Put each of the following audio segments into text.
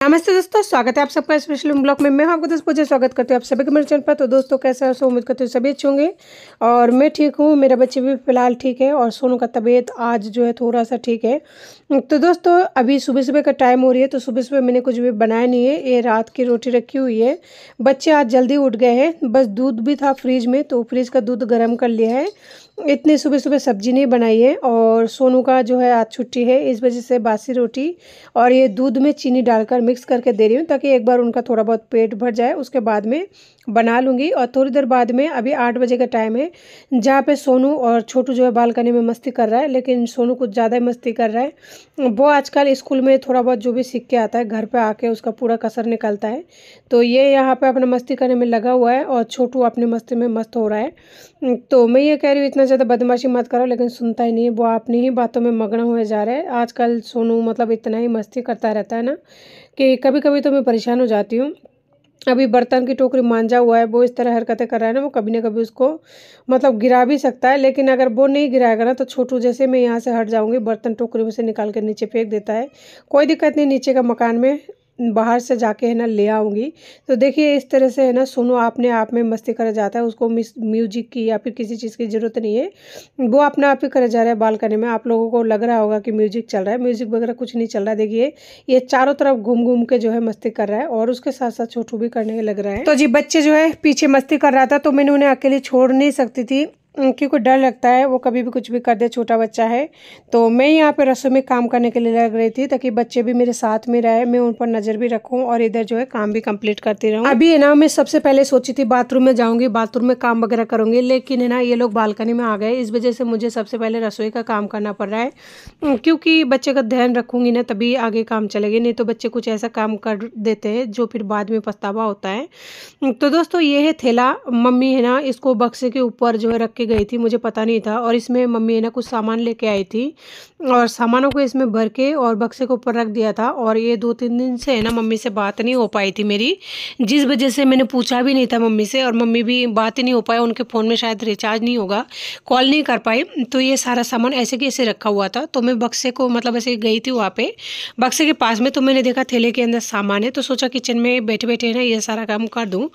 नमस्ते दोस्तों, स्वागत है आप सबका स्पेशल ब्लॉग में। मैं आपको दोस्तों पूजा स्वागत करती हूँ आप सभी के मेरे चैनल पर। तो दोस्तों कैसे हो, उम्मीद करते हो सभी अच्छे होंगे और मैं ठीक हूँ। मेरे बच्चे भी फिलहाल ठीक है और सोनू का तबीयत आज जो है थोड़ा सा ठीक है। तो दोस्तों अभी सुबह सुबह का टाइम हो रही है, तो सुबह सुबह मैंने कुछ भी बनाया नहीं है। ये रात की रोटी रखी हुई है। बच्चे आज जल्दी उठ गए हैं, बस दूध भी था फ्रिज में तो फ्रिज का दूध गर्म कर लिया है। इतनी सुबह सुबह सब्जी नहीं बनाई है और सोनू का जो है आज छुट्टी है, इस वजह से बासी रोटी और ये दूध में चीनी डालकर मिक्स करके दे रही हूँ ताकि एक बार उनका थोड़ा बहुत पेट भर जाए। उसके बाद में बना लूँगी और थोड़ी देर बाद में, अभी 8 बजे का टाइम है, जहाँ पे सोनू और छोटू जो है बालकनी में मस्ती कर रहा है। लेकिन सोनू कुछ ज़्यादा ही मस्ती कर रहा है। वो आजकल स्कूल में थोड़ा बहुत जो भी सीख के आता है, घर पे आके उसका पूरा कसर निकलता है। तो ये यहाँ पे अपना मस्ती करने में लगा हुआ है और छोटू अपनी मस्ती में मस्त हो रहा है। तो मैं ये कह रही हूँ इतना ज़्यादा बदमाशी मत करो, लेकिन सुनता ही नहीं है। वो अपनी ही बातों में मग्न हुए जा रहे हैं। आजकल सोनू मतलब इतना ही मस्ती करता रहता है ना कि कभी कभी तो मैं परेशान हो जाती हूँ। अभी बर्तन की टोकरी मांझा हुआ है, वो इस तरह हरकतें कर रहा है ना, वो कभी ना कभी उसको मतलब गिरा भी सकता है। लेकिन अगर वो नहीं गिराएगा ना तो छोटू जैसे मैं यहाँ से हट जाऊँगी, बर्तन टोकरी में से निकाल कर नीचे फेंक देता है। कोई दिक्कत नहीं, नीचे का मकान में बाहर से जाके है ना ले आऊँगी। तो देखिए इस तरह से है ना सोनू अपने आप में मस्ती करे जाता है। उसको म्यूजिक की या फिर किसी चीज़ की ज़रूरत नहीं है, वो अपना आप ही करे जा रहा है बालकनी में। आप लोगों को लग रहा होगा कि म्यूजिक चल रहा है, म्यूजिक वगैरह कुछ नहीं चल रहा है। देखिए ये चारों तरफ घूम घूम के जो है मस्ती कर रहा है और उसके साथ साथ छोटू भी करने लग रहा है। तो जी बच्चे जो है पीछे मस्ती कर रहा था तो मैंने उन्हें अकेले छोड़ नहीं सकती थी, क्योंकि डर लगता है वो कभी भी कुछ भी कर दे, छोटा बच्चा है। तो मैं यहाँ पे रसोई में काम करने के लिए लग रही थी ताकि बच्चे भी मेरे साथ में रहे, मैं उन पर नज़र भी रखूँ और इधर जो है काम भी कंप्लीट करती रहूँ। अभी है ना मैं सबसे पहले सोची थी बाथरूम में जाऊँगी, बाथरूम में काम वगैरह करूँगी, लेकिन है ना ये लोग बालकनी में आ गए। इस वजह से मुझे सबसे पहले रसोई का काम करना पड़ रहा है, क्योंकि बच्चे का ध्यान रखूँगी ना तभी आगे काम चलेगी। नहीं तो बच्चे कुछ ऐसा काम कर देते हैं जो फिर बाद में पछतावा होता है। तो दोस्तों ये है थैला, मम्मी है ना इसको बक्से के ऊपर जो है रख के गई थी, मुझे पता नहीं था। और इसमें मम्मी है ना कुछ सामान लेके आई थी और सामानों को इसमें भर के और बक्से के ऊपर रख दिया था। और ये 2-3 दिन से है ना मम्मी से बात नहीं हो पाई थी मेरी, जिस वजह से मैंने पूछा भी नहीं था मम्मी से और मम्मी भी बात ही नहीं हो पाया। उनके फ़ोन में शायद रिचार्ज नहीं होगा, कॉल नहीं कर पाई। तो ये सारा सामान ऐसे की ऐसे रखा हुआ था। तो मैं बक्से को मतलब ऐसे गई थी वहाँ पे बक्से के पास में, तो मैंने देखा थैले के अंदर सामान है, तो सोचा किचन में बैठे बैठे है ना ये सारा काम कर दूँ।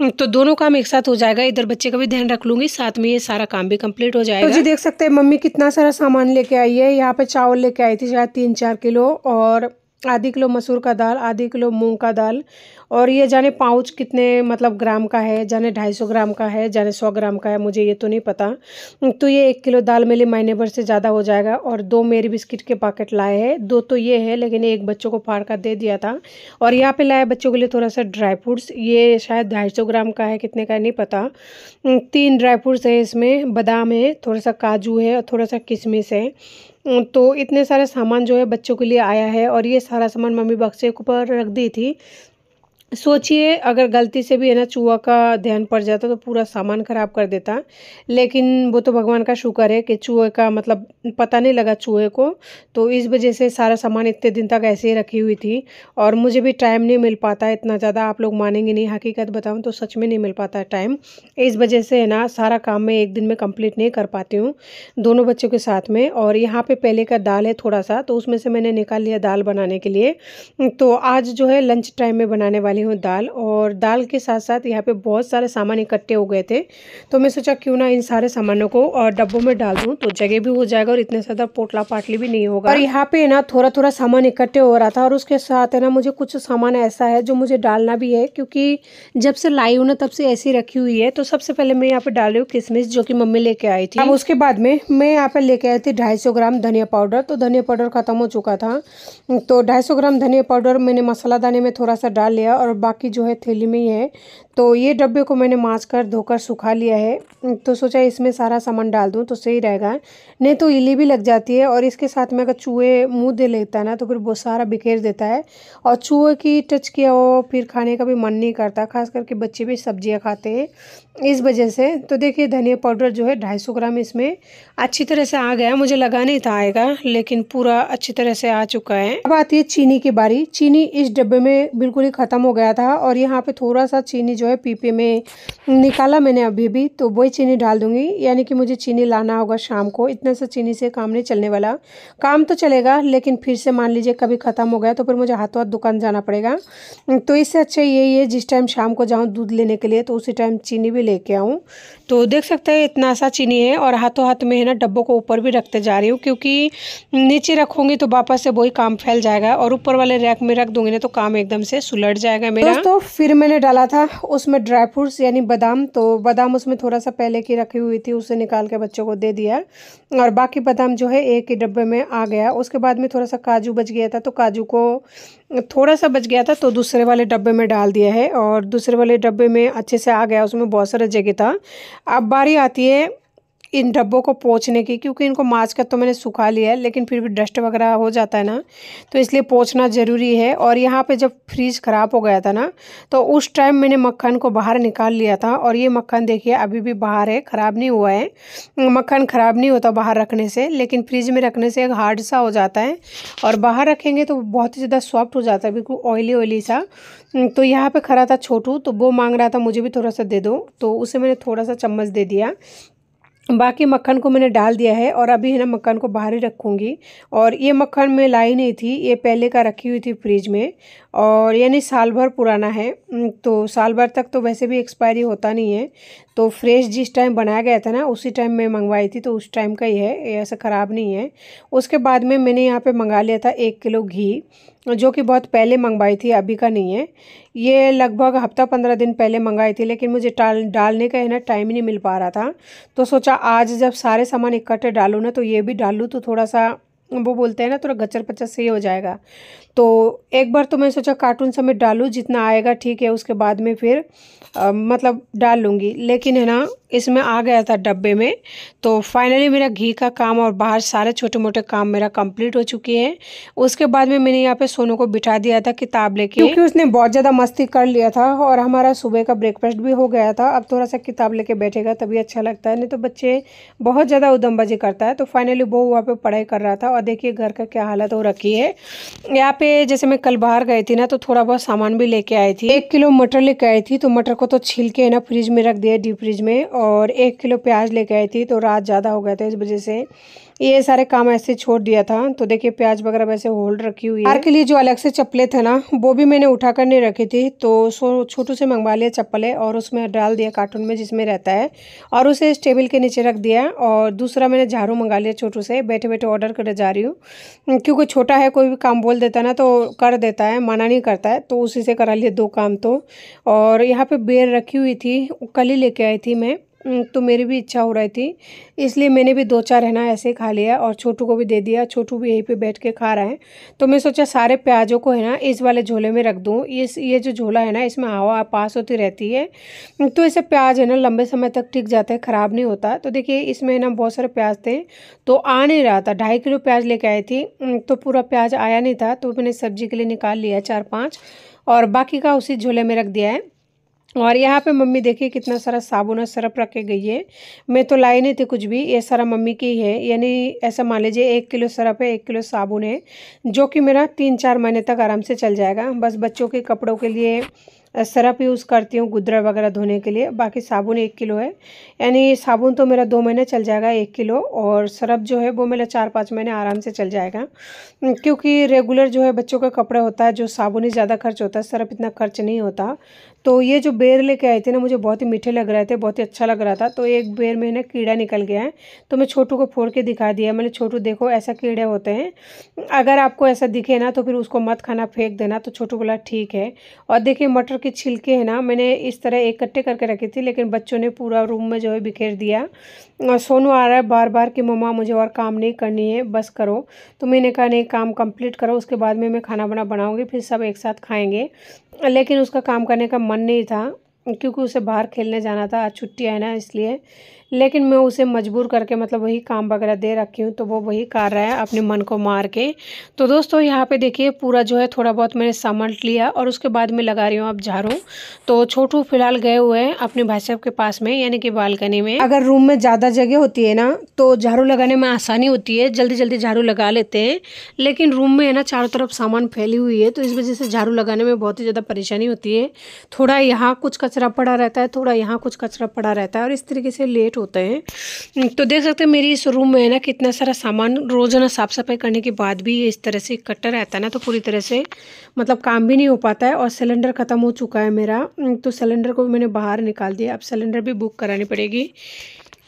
तो दोनों काम एक साथ हो जाएगा, इधर बच्चे का भी ध्यान रख लूँगी, साथ में ये सारा काम भी कंप्लीट हो जाएगा। तो जी देख सकते हैं मम्मी कितना सारा सामान लेके आई है। यहाँ पे चावल लेके आई थी शायद 3-4 किलो और आधी किलो मसूर का दाल, आधी किलो मूंग का दाल। और ये जाने पाउच कितने मतलब ग्राम का है, जाने 250 ग्राम का है, जाने 100 ग्राम का है, मुझे ये तो नहीं पता। तो ये 1 किलो दाल मेरे महीने भर से ज़्यादा हो जाएगा। और 2 मेरी बिस्किट के पैकेट लाए हैं, 2 तो ये है लेकिन एक बच्चों को फाड़ कर दे दिया था। और यहाँ पे लाए बच्चों के लिए थोड़ा सा ड्राई फ्रूट्स, ये शायद 250 ग्राम का है, कितने का है नहीं पता। 3 ड्राई फ्रूट्स है इसमें, बादाम है, थोड़ा सा काजू है और थोड़ा सा किशमिश है। तो इतने सारे सामान जो है बच्चों के लिए आया है और ये सारा सामान मम्मी बक्से के ऊपर रख दी थी। सोचिए अगर गलती से भी है ना चूहा का ध्यान पड़ जाता तो पूरा सामान खराब कर देता। लेकिन वो तो भगवान का शुक्र है कि चूहे का मतलब पता नहीं लगा चूहे को। तो इस वजह से सारा सामान इतने दिन तक ऐसे ही रखी हुई थी और मुझे भी टाइम नहीं मिल पाता इतना ज़्यादा। आप लोग मानेंगे नहीं, हकीकत बताऊँ तो सच में नहीं मिल पाता है टाइम। इस वजह से है ना सारा काम मैं एक दिन में कंप्लीट नहीं कर पाती हूँ दोनों बच्चों के साथ में। और यहाँ पे पहले का दाल है थोड़ा सा, तो उसमें से मैंने निकाल लिया दाल बनाने के लिए। तो आज जो है लंच टाइम में बनाने वाली हूँ दाल। और दाल के साथ साथ यहाँ पे बहुत सारे सामान इकट्ठे हो गए थे, तो मैं सोचा क्यों ना इन सारे सामानों को और डब्बों में डाल दूँ तो जगह भी हो जाएगा और इतने ज़्यादा पोटला पाटली भी नहीं होगा। और यहाँ पे ना थोड़ा थोड़ा सामान इकट्ठे हो रहा था और उसके साथ है ना मुझे कुछ सामान ऐसा है जो मुझे डालना भी है, क्योंकि जब से लाई हूँ ना तब से ऐसी रखी हुई है। तो सबसे पहले मैं यहाँ पे डाल रही हूँ किशमिश, जो कि मम्मी लेके आई थी। अब उसके बाद में मैं यहाँ पे लेके आई थी 250 ग्राम धनिया पाउडर। तो धनिया पाउडर खत्म हो चुका था, तो 250 ग्राम धनिया पाउडर मैंने मसाला दाने में थोड़ा सा डाल लिया और बाकी जो है थैली में ही है। तो ये डब्बे को मैंने माँज कर धोकर सुखा लिया है। तो सोचा इसमें सारा सामान डाल दूँ तो सही रहेगा, नहीं तो इली भी लग जाती है। और इसके साथ में अगर चूहे मुंह दे लेता है ना तो फिर वो सारा बिखेर देता है और चूहे की टच किया हो फिर खाने का भी मन नहीं करता, खास करके बच्चे भी सब्जियां खाते हैं इस वजह से। तो देखिए धनिया पाउडर जो है 250 ग्राम इसमें अच्छी तरह से आ गया, मुझे लगा नहीं था आएगा लेकिन पूरा अच्छी तरह से आ चुका है। अब आती है चीनी की बारी। चीनी इस डब्बे में बिल्कुल ही ख़त्म हो गया था और यहाँ पे थोड़ा सा चीनी जो जो है पीपे में निकाला मैंने अभी भी, तो वही चीनी डाल दूँगी। यानी कि मुझे चीनी लाना होगा शाम को। इतने से चीनी से काम नहीं चलने वाला। काम तो चलेगा, लेकिन फिर से मान लीजिए कभी ख़त्म हो गया तो फिर मुझे हाथों हाथ दुकान जाना पड़ेगा। तो इससे अच्छा यही है जिस टाइम शाम को जाऊँ दूध लेने के लिए तो उसी टाइम चीनी भी लेके आऊँ। तो देख सकते हैं इतना सा चीनी है, और हाथों हाथ में है ना डब्बों को ऊपर भी रखते जा रही हूँ, क्योंकि नीचे रखूँगी तो वापस से वही काम फैल जाएगा, और ऊपर वाले रैक में रख दूँगी ना तो काम एकदम से सुलट जाएगा मेरा। दोस्तों फिर मैंने डाला था उसमें ड्राई फ्रूट्स यानी बादाम। तो बादाम उसमें थोड़ा सा पहले की रखी हुई थी, उसे निकाल के बच्चों को दे दिया, और बाकी बादाम जो है एक ही डब्बे में आ गया। उसके बाद में थोड़ा सा काजू बच गया था, तो काजू को थोड़ा सा बच गया था तो दूसरे वाले डब्बे में डाल दिया है, और दूसरे वाले डब्बे में अच्छे से आ गया, उसमें बहुत सारा जगह था। अब बारी आती है इन डब्बों को पोंछने की, क्योंकि इनको मार्च कर तो मैंने सुखा लिया है, लेकिन फिर भी डस्ट वगैरह हो जाता है ना, तो इसलिए पोंछना ज़रूरी है। और यहाँ पे जब फ्रीज ख़राब हो गया था ना, तो उस टाइम मैंने मक्खन को बाहर निकाल लिया था, और ये मक्खन देखिए अभी भी बाहर है, ख़राब नहीं हुआ है। मक्खन ख़राब नहीं होता बाहर रखने से, लेकिन फ्रिज में रखने से एक हार्ड सा हो जाता है, और बाहर रखेंगे तो बहुत ही ज़्यादा सॉफ्ट हो जाता है, बिल्कुल ऑयली ऑयली सा। तो यहाँ पे खड़ा था छोटू, तो वो मांग रहा था मुझे भी थोड़ा सा दे दो, तो उसे मैंने थोड़ा सा चम्मच दे दिया। बाकी मक्खन को मैंने डाल दिया है, और अभी है ना मक्खन को बाहर ही रखूँगी। और ये मक्खन मैं लाई नहीं थी, ये पहले का रखी हुई थी फ्रिज में, और यानी साल भर पुराना है। तो साल भर तक तो वैसे भी एक्सपायरी होता नहीं है, तो फ्रेश जिस टाइम बनाया गया था ना उसी टाइम मैं मंगवाई थी, तो उस टाइम का ही है, ये ऐसा ख़राब नहीं है। उसके बाद में मैंने यहाँ पे मंगा लिया था 1 किलो घी, जो कि बहुत पहले मंगवाई थी, अभी का नहीं है। ये लगभग हफ्ता 15 दिन पहले मंगाई थी, लेकिन मुझे डालने का है ना टाइम ही नहीं मिल पा रहा था, तो सोचा आज जब सारे सामान इकट्ठे डालूँ ना तो ये भी डालूँ, तो थोड़ा सा वो बोलते हैं ना थोड़ा गच्चर पच्चर सही हो जाएगा। तो एक बार तो मैं सोचा कार्टून समेत डालूँ, जितना आएगा ठीक है, उसके बाद में फिर मतलब डाल लूँगी। लेकिन है ना इसमें आ गया था डब्बे में। तो फाइनली मेरा घी का काम और बाहर सारे छोटे मोटे काम मेरा कंप्लीट हो चुके हैं। उसके बाद में मैंने यहाँ पे सोनू को बिठा दिया था किताब लेके, क्योंकि उसने बहुत ज़्यादा मस्ती कर लिया था, और हमारा सुबह का ब्रेकफास्ट भी हो गया था। अब थोड़ा सा किताब लेके बैठेगा तभी अच्छा लगता है, नहीं तो बच्चे बहुत ज़्यादा उदमबाजी करता है। तो फाइनली वो वहाँ पे पढ़ाई कर रहा था, और देखिए घर का क्या हालत हो रखी है। यहाँ पे जैसे मैं कल बाहर गई थी ना, तो थोड़ा बहुत सामान भी लेके आई थी। 1 किलो मटर लेके आई थी, तो मटर को तो छील के है ना फ्रिज में रख दिया, डीप फ्रिज में। और 1 किलो प्याज लेके आई थी, तो रात ज़्यादा हो गया था, इस वजह से ये सारे काम ऐसे छोड़ दिया था। तो देखिए प्याज वगैरह वैसे होल्ड रखी हुई है। बाहर के लिए जो अलग से चप्पलें थे ना, वो भी मैंने उठा कर नहीं रखी थी, तो छोटू से मंगवा लिया चप्पलें, और उसमें डाल दिया कार्टून में जिसमें रहता है, और उसे इस टेबल के नीचे रख दिया। और दूसरा मैंने झाड़ू मंगा लिया छोटू से, बैठे बैठे ऑर्डर करे जा रही हूँ, क्योंकि छोटा है, कोई भी काम बोल देता है ना तो कर देता है, मना नहीं करता है, तो उसी से करा लिए 2 काम तो। और यहाँ पे बेर रखी हुई थी, कल ही लेके आई थी मैं, तो मेरी भी इच्छा हो रही थी, इसलिए मैंने भी 2-4 है ना ऐसे खा लिया, और छोटू को भी दे दिया। छोटू भी यहीं पे बैठ के खा रहा है। तो मैं सोचा सारे प्याजों को है ना इस वाले झोले में रख दूँ। ये जो झोला है ना इसमें हवा पास होती रहती है, तो इसे प्याज है ना लंबे समय तक टिक जाता है, ख़राब नहीं होता। तो देखिए इसमें ना बहुत सारे प्याज थे, तो आ नहीं रहा था। 2.5 किलो प्याज लेके आई थी, तो पूरा प्याज आया नहीं था, तो मैंने सब्जी के लिए निकाल लिया 4-5, और बाकी का उसी झोले में रख दिया है। और यहाँ पे मम्मी देखिए कितना सारा साबुन और सरफ रख के गई है। मैं तो लाई नहीं थी कुछ भी, ये सारा मम्मी की ही है। यानी ऐसा मान लीजिए 1 किलो सरफ है, 1 किलो साबुन है, जो कि मेरा 3-4 महीने तक आराम से चल जाएगा। बस बच्चों के कपड़ों के लिए सरफ यूज़ करती हूँ, गुदरा वगैरह धोने के लिए। बाकी साबुन 1 किलो है, यानी साबुन तो मेरा 2 महीने चल जाएगा 1 किलो, और सरफ जो है वो मेरा 4-5 महीने आराम से चल जाएगा, क्योंकि रेगुलर जो है बच्चों का कपड़ा होता है, जो साबुन ही ज़्यादा खर्च होता है, सरफ इतना खर्च नहीं होता। तो ये जो बेर लेके आए थे ना, मुझे बहुत ही मीठे लग रहे थे, बहुत ही अच्छा लग रहा था। तो एक बेर में ना कीड़ा निकल गया है, तो मैं छोटू को फोड़ के दिखा दिया। मैंने छोटू देखो ऐसा कीड़े होते हैं, अगर आपको ऐसा दिखे ना तो फिर उसको मत खाना, फेंक देना। तो छोटू बोला ठीक है। और देखिए मटर की छिलके है ना मैंने इस तरह इकट्ठे करके रखी थी, लेकिन बच्चों ने पूरा रूम में जो है बिखेर दिया। और सोनू आ रहा है बार बार कि मम्मा मुझे और काम नहीं करनी है, बस करो। तो मैंने कहा नहीं, काम कंप्लीट करो, उसके बाद में मैं खाना बनाऊंगी, फिर सब एक साथ खाएंगे। लेकिन उसका काम करने का मन नहीं था, क्योंकि उसे बाहर खेलने जाना था, आज छुट्टी है ना इसलिए। लेकिन मैं उसे मजबूर करके मतलब वही काम वगैरह दे रखी हूँ, तो वो वही कर रहा है अपने मन को मार के। तो दोस्तों यहाँ पे देखिए पूरा जो है थोड़ा बहुत मैंने सामान लिया और उसके बाद में लगा रही हूँ अब झाड़ू। तो छोटू फिलहाल गए हुए हैं अपने भाई साहब के पास में, यानी कि बालकनी में। अगर रूम में ज़्यादा जगह होती है ना तो झाड़ू लगाने में आसानी होती है, जल्दी जल्दी झाड़ू लगा लेते हैं। लेकिन रूम में है ना चारों तरफ सामान फैली हुई है, तो इस वजह से झाड़ू लगाने में बहुत ही ज़्यादा परेशानी होती है। थोड़ा यहाँ कुछ कचरा पड़ा रहता है, थोड़ा यहाँ कुछ कचरा पड़ा रहता है और इस तरीके से लेट होते हैं। तो देख सकते हैं मेरी इस रूम में है ना कितना सारा सामान, रोज़ाना साफ़ सफाई करने के बाद भी इस तरह से इकट्ठा रहता है ना, तो पूरी तरह से मतलब काम भी नहीं हो पाता है। और सिलेंडर ख़त्म हो चुका है मेरा, तो सिलेंडर को भी मैंने बाहर निकाल दिया। अब सिलेंडर भी बुक करानी पड़ेगी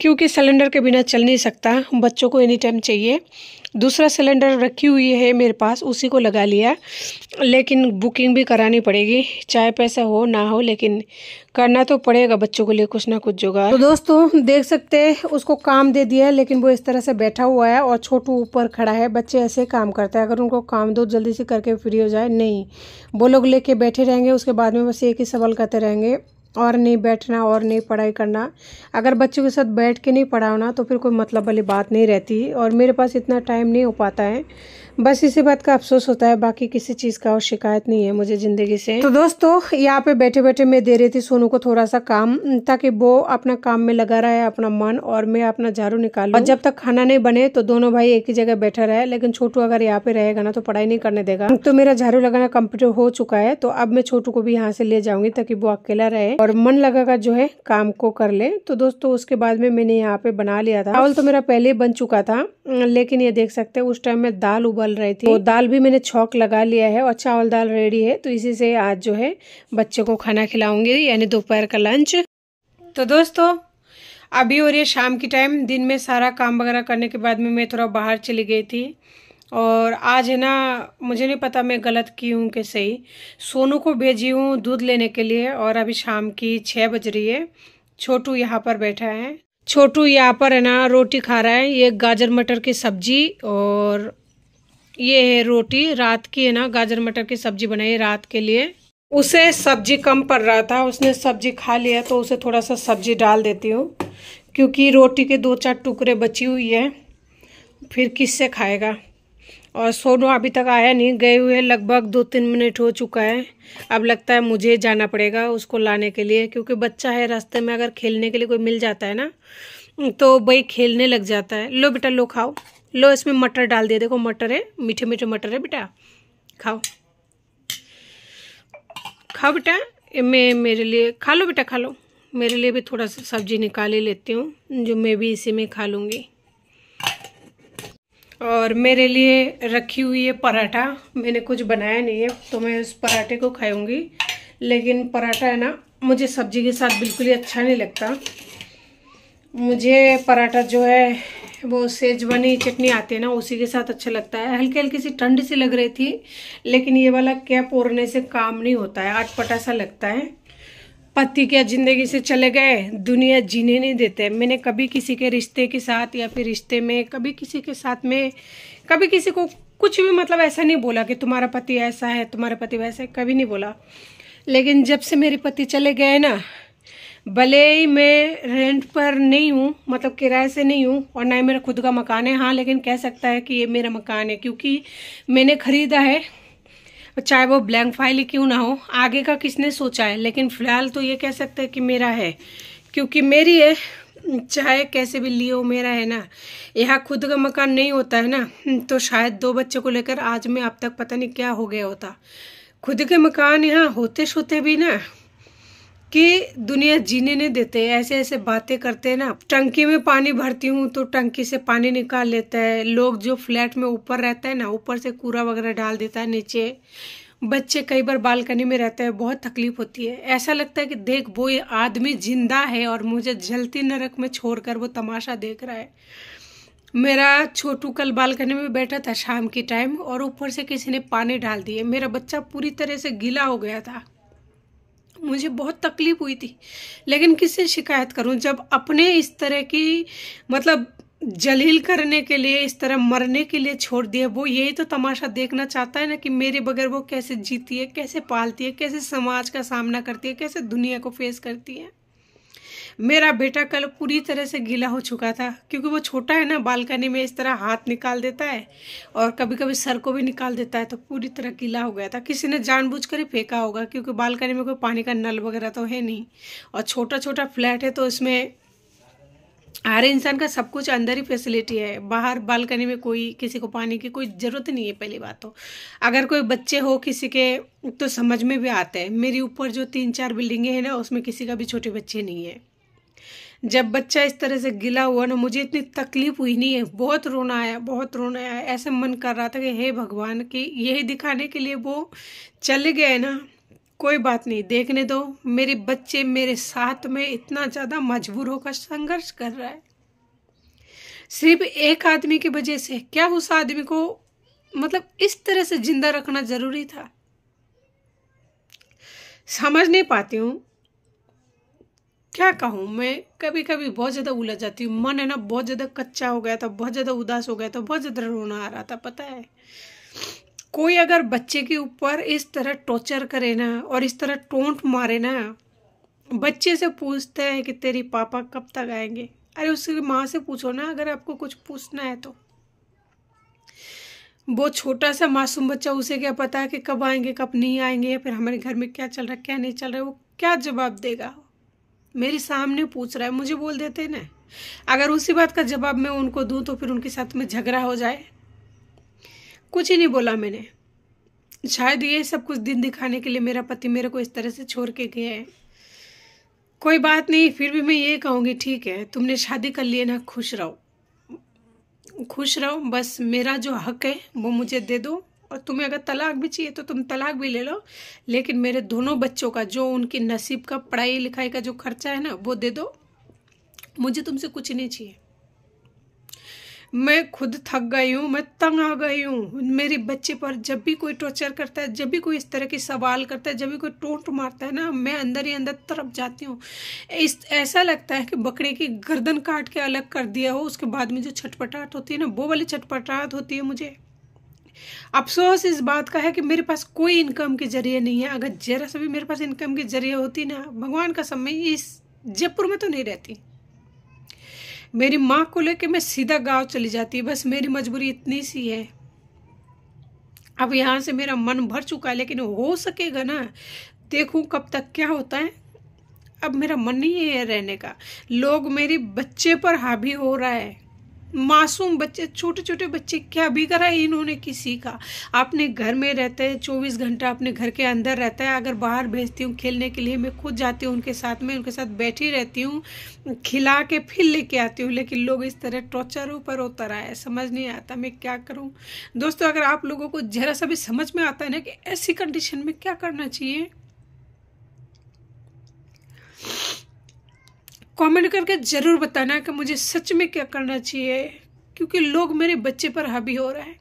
क्योंकि सिलेंडर के बिना चल नहीं सकता, बच्चों को एनी टाइम चाहिए। दूसरा सिलेंडर रखी हुई है मेरे पास, उसी को लगा लिया, लेकिन बुकिंग भी करानी पड़ेगी, चाहे पैसा हो ना हो, लेकिन करना तो पड़ेगा बच्चों के लिए कुछ ना कुछ जुगाड़। तो दोस्तों देख सकते हैं उसको काम दे दिया है, लेकिन वो इस तरह से बैठा हुआ है और छोटू ऊपर खड़ा है। बच्चे ऐसे काम करते हैं, अगर उनको काम दो जल्दी से करके फ्री हो जाए, नहीं, वो लोग लेके बैठे रहेंगे, उसके बाद में बस एक ही सवाल करते रहेंगे, और नहीं बैठना और नहीं पढ़ाई करना। अगर बच्चों के साथ बैठ के नहीं पढ़ाओ ना तो फिर कोई मतलब वाली बात नहीं रहती, और मेरे पास इतना टाइम नहीं हो पाता है, बस इसी बात का अफसोस होता है, बाकी किसी चीज़ का और शिकायत नहीं है मुझे ज़िंदगी से। तो दोस्तों यहाँ पे बैठे बैठे मैं दे रही थी सोनू को थोड़ा सा काम, ताकि वो अपना काम में लगा रहे अपना मन, और मैं अपना झाड़ू निकालूं। और जब तक खाना नहीं बने तो दोनों भाई एक ही जगह बैठा रहे, लेकिन छोटू अगर यहाँ पे रहेगा ना तो पढ़ाई नहीं करने देगा। तो मेरा झाड़ू लगाना कंप्लीट हो चुका है, तो अब मैं छोटू को भी यहाँ से ले जाऊंगी ताकि वो अकेला रहे और मन लगाकर जो है काम को कर ले। तो दोस्तों उसके बाद में मैंने यहाँ पे बना लिया था चावल, तो मेरा पहले ही बन चुका था, लेकिन ये देख सकते हैं उस टाइम में दाल उबल रही थी, तो दाल भी मैंने छौंक लगा लिया है और चावल दाल रेडी है। तो इसी से आज जो है बच्चों को खाना खिलाऊंगी, यानी दोपहर का लंच। तो दोस्तों अभी हो रही है शाम की टाइम, दिन में सारा काम वगैरह करने के बाद में मैं थोड़ा बाहर चली गई थी, और आज है ना मुझे नहीं पता मैं गलत की हूँ कि सही, सोनू को भेजी हूँ दूध लेने के लिए, और अभी शाम की 6 बज रही है। छोटू यहाँ पर बैठा है, छोटू यहाँ पर है ना रोटी खा रहा है, ये गाजर मटर की सब्जी, और ये है रोटी। रात की है ना गाजर मटर की सब्जी बनाई रात के लिए, उसे सब्जी कम पड़ रहा था, उसने सब्जी खा लिया, तो उसे थोड़ा सा सब्जी डाल देती हूँ, क्योंकि रोटी के 2-4 टुकड़े बची हुई है, फिर किससे खाएगा। और सोनू अभी तक आया नहीं, गए हुए लगभग 2-3 मिनट हो चुका है। अब लगता है मुझे जाना पड़ेगा उसको लाने के लिए, क्योंकि बच्चा है, रास्ते में अगर खेलने के लिए कोई मिल जाता है ना तो भाई खेलने लग जाता है। लो बेटा लो खाओ, लो इसमें मटर डाल दिया, देखो मटर है, मीठे मीठे मटर है बेटा, खाओ खाओ बेटा, मैं मेरे लिए खा लो बेटा, खा लो, मेरे लिए भी थोड़ा सा सब्जी निकाल ही लेती हूँ, जो मैं भी इसी में खा लूँगी। और मेरे लिए रखी हुई है पराठा, मैंने कुछ बनाया नहीं है तो मैं उस पराठे को खाऊंगी, लेकिन पराठा है ना मुझे सब्जी के साथ बिल्कुल ही अच्छा नहीं लगता। मुझे पराठा जो है वो सेजवानी चटनी आती है ना उसी के साथ अच्छा लगता है। हल्की हल्की सी ठंड सी लग रही थी, लेकिन ये वाला कैप ओढ़ने से काम नहीं होता है, अटपटा सा लगता है। पति क्या जिंदगी से चले गए, दुनिया जीने नहीं देते। मैंने कभी किसी के रिश्ते के साथ या फिर रिश्ते में कभी किसी के साथ में कभी किसी को कुछ भी मतलब ऐसा नहीं बोला कि तुम्हारा पति ऐसा है तुम्हारा पति वैसा है, कभी नहीं बोला। लेकिन जब से मेरे पति चले गए ना, भले ही मैं रेंट पर नहीं हूँ, मतलब किराए से नहीं हूँ, और ना ही मेरा खुद का मकान है, हाँ लेकिन कह सकता है कि ये मेरा मकान है, क्योंकि मैंने खरीदा है, चाहे वो ब्लैंक फाइल ही क्यों ना हो। आगे का किसने सोचा है, लेकिन फिलहाल तो ये कह सकते हैं कि मेरा है, क्योंकि मेरी है, चाहे कैसे भी लियो मेरा है ना। यहाँ खुद का मकान नहीं होता है ना, तो शायद 2 बच्चों को लेकर आज मैं अब तक पता नहीं क्या हो गया होता। खुद के मकान यहाँ होते सोते भी ना कि दुनिया जीने नहीं देते, ऐसे ऐसे बातें करते हैं ना। टंकी में पानी भरती हूँ तो टंकी से पानी निकाल लेता है, लोग जो फ्लैट में ऊपर रहता है ना ऊपर से कूड़ा वगैरह डाल देता है नीचे। बच्चे कई बार बालकनी में रहते हैं, बहुत तकलीफ होती है। ऐसा लगता है कि देख वो आदमी जिंदा है और मुझे जलती नरक में छोड़कर वो तमाशा देख रहा है। मेरा छोटू कल बालकनी में बैठा था शाम की टाइम, और ऊपर से किसी ने पानी डाल दिए, मेरा बच्चा पूरी तरह से गीला हो गया था। मुझे बहुत तकलीफ हुई थी, लेकिन किससे शिकायत करूं जब अपने इस तरह की मतलब जलील करने के लिए, इस तरह मरने के लिए छोड़ दिया। वो यही तो तमाशा देखना चाहता है ना कि मेरे बगैर वो कैसे जीती है, कैसे पालती है, कैसे समाज का सामना करती है, कैसे दुनिया को फेस करती है। मेरा बेटा कल पूरी तरह से गीला हो चुका था, क्योंकि वो छोटा है ना, बालकनी में इस तरह हाथ निकाल देता है और कभी कभी सर को भी निकाल देता है, तो पूरी तरह गीला हो गया था। किसी ने जानबूझकर ही फेंका होगा, क्योंकि बालकनी में कोई पानी का नल वगैरह तो है नहीं, और छोटा छोटा फ्लैट है, तो इसमें हर इंसान का सब कुछ अंदर ही फैसिलिटी है। बाहर बालकनी में कोई किसी को पानी की कोई ज़रूरत नहीं है। पहली बात तो अगर कोई बच्चे हो किसी के तो समझ में भी आते हैं। मेरी ऊपर जो 3-4 बिल्डिंगें हैं ना, उसमें किसी का भी छोटे बच्चे नहीं है। जब बच्चा इस तरह से गिला हुआ ना, मुझे इतनी तकलीफ हुई नहीं है, बहुत रोना आया, बहुत रोना आया। ऐसे मन कर रहा था कि हे भगवान, कि यही दिखाने के लिए वो चले गए ना। कोई बात नहीं, देखने दो। मेरे बच्चे मेरे साथ में इतना ज़्यादा मजबूर होकर संघर्ष कर रहा है, सिर्फ एक आदमी की वजह से। क्या उस आदमी को मतलब इस तरह से जिंदा रखना जरूरी था? समझ नहीं पाती हूँ, क्या कहूँ मैं। कभी कभी बहुत ज़्यादा उलझ जाती हूँ। मन है ना बहुत ज़्यादा कच्चा हो गया था, बहुत ज़्यादा उदास हो गया था, बहुत ज़्यादा रोना आ रहा था। पता है, कोई अगर बच्चे के ऊपर इस तरह टॉर्चर करे ना और इस तरह टोंट मारे ना, बच्चे से पूछते हैं कि तेरी पापा कब तक आएंगे। अरे उसकी माँ से पूछो ना, अगर आपको कुछ पूछना है तो। वो छोटा सा मासूम बच्चा, उसे क्या पता है कि कब आएंगे कब नहीं आएंगे, या फिर हमारे घर में क्या चल रहा है क्या नहीं चल रहा है। वो क्या जवाब देगा? मेरे सामने पूछ रहा है, मुझे बोल देते ना। अगर उसी बात का जवाब मैं उनको दूं तो फिर उनके साथ में झगड़ा हो जाए। कुछ ही नहीं बोला मैंने। शायद ये सब कुछ दिन दिखाने के लिए मेरा पति मेरे को इस तरह से छोड़ के गया है। कोई बात नहीं, फिर भी मैं ये कहूँगी, ठीक है तुमने शादी कर ली है ना, खुश रहो, खुश रहो। बस मेरा जो हक है वो मुझे दे दो, और तुम्हें अगर तलाक भी चाहिए तो तुम तलाक भी ले लो, लेकिन मेरे दोनों बच्चों का जो उनकी नसीब का पढ़ाई लिखाई का जो खर्चा है ना, वो दे दो। मुझे तुमसे कुछ नहीं चाहिए। मैं खुद थक गई हूँ, मैं तंग आ गई हूँ। मेरे बच्चे पर जब भी कोई टॉर्चर करता है, जब भी कोई इस तरह के सवाल करता है, जब भी कोई टोंट मारता है ना, मैं अंदर ही अंदर तरफ जाती हूँ। ऐसा लगता है कि बकरे की गर्दन काट के अलग कर दिया हो। उसके बाद में जो छटपटाहट होती है ना, वो वाली छटपटाहट होती है मुझे। अफसोस इस बात का है कि मेरे पास कोई इनकम के जरिए नहीं है। अगर जरा सा भी मेरे पास इनकम के जरिए होती ना, भगवान का समय इस जयपुर में तो नहीं रहती। मेरी माँ को लेके मैं सीधा गांव चली जाती। बस मेरी मजबूरी इतनी सी है। अब यहाँ से मेरा मन भर चुका है, लेकिन हो सकेगा ना, देखूं कब तक क्या होता है। अब मेरा मन नहीं है रहने का। लोग मेरे बच्चे पर हावी हो रहा है, मासूम बच्चे, छोटे छोटे बच्चे। क्या बिगड़ा है इन्होंने किसी का? अपने घर में रहते हैं, 24 घंटा अपने घर के अंदर रहता है। अगर बाहर भेजती हूँ खेलने के लिए, मैं खुद जाती हूँ उनके साथ में, उनके साथ बैठी रहती हूँ, खिला के फिर लेके आती हूँ। लेकिन लोग इस तरह टॉर्चर ऊपर उतर आए, समझ नहीं आता मैं क्या करूँ। दोस्तों, अगर आप लोगों को जरा सा भी समझ में आता है ना कि ऐसी कंडीशन में क्या करना चाहिए, कमेंट करके ज़रूर बताना कि मुझे सच में क्या करना चाहिए। क्योंकि लोग मेरे बच्चे पर हावी हो रहा है,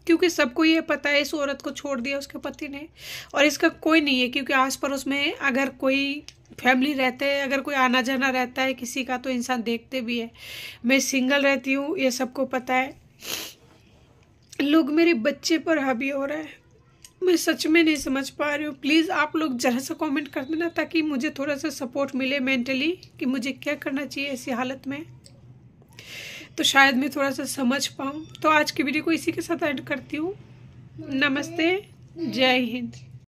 क्योंकि सबको ये पता है इस औरत को छोड़ दिया उसके पति ने, और इसका कोई नहीं है। क्योंकि आस पड़ोस में अगर कोई फैमिली रहते है, अगर कोई आना जाना रहता है किसी का, तो इंसान देखते भी है। मैं सिंगल रहती हूँ, ये सबको पता है। लोग मेरे बच्चे पर हावी हो रहा है, मैं सच में नहीं समझ पा रही हूँ। प्लीज़ आप लोग जरा सा कमेंट कर देना, ताकि मुझे थोड़ा सा सपोर्ट मिले मेंटली, कि मुझे क्या करना चाहिए ऐसी हालत में, तो शायद मैं थोड़ा सा समझ पाऊँ। तो आज की वीडियो को इसी के साथ ऐड करती हूँ। नमस्ते, जय हिंद।